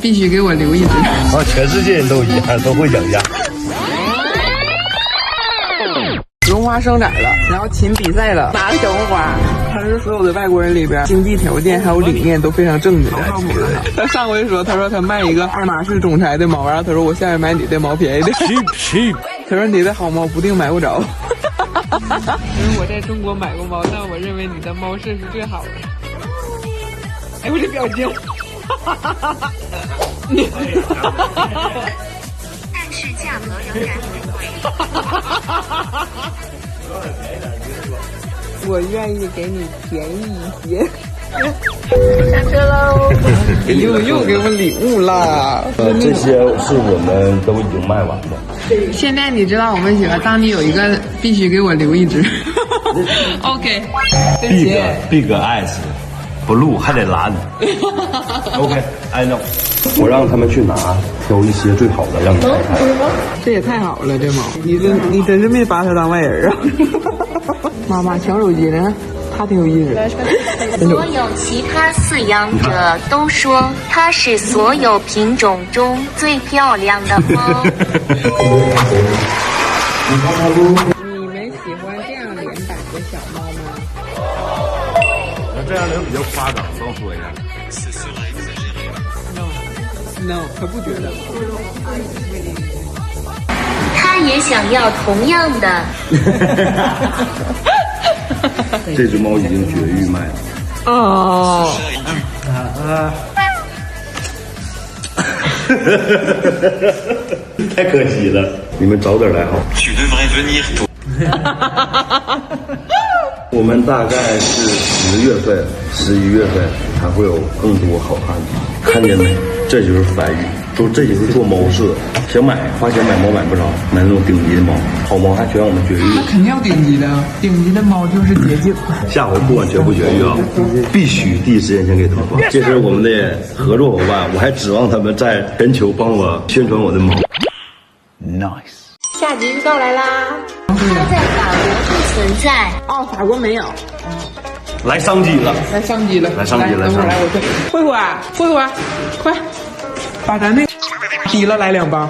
必须给我留一只。啊，全世界人都一样，都会养鸭。荣华生崽了，然后秦比赛了，拿了小红花。他是所有的外国人里边经济条件还有理念都非常正的。他上回说，他说他卖一个爱马仕总裁的猫，然后他说我下面买你的猫便宜的。他说你的好猫不定买不着。因为我在中国买过猫，但我认为你的猫舍是最好的。哎，我这表情。但是价格仍然很贵。我愿意给你便宜一些。上车喽！又给我礼物啦！这些是我们都已经卖完的。现在你知道我们喜欢，当你有一个必须给我留一只。OK， Big eyes。Blue 还得蓝，OK，I know。我让他们去拿，挑一些最好的让你看看。这也太好了，这猫，你真是没把它当外人啊！妈妈抢手机呢，它挺有意思。所有其他饲养者都说它是所有品种中最漂亮的猫。你们喜欢这样脸版的小猫吗？这样人比较夸张，帮我说一下。No， 他不觉得。他也想要同样的。这只猫已经绝育卖了。哦。太可惜了，你们早点来好。我们大概是10月份、11月份才会有更多好看的，看见没？这就是繁育，这就是做猫舍。想买，花钱买猫买不着，买那种顶级的猫，好猫还需要我们绝育。那肯定要顶级的，顶级的猫就是捷径。下回不管绝不绝育啊，必须第一时间先给投放。这是我们的合作伙伴，我还指望他们在全球帮我宣传我的猫。Nice。下集预告来啦！它在法国不存在。哦，法国没有。来商机了，来上机了，来上机了，等会儿来，我看，慧慧，快把咱那提了来2包。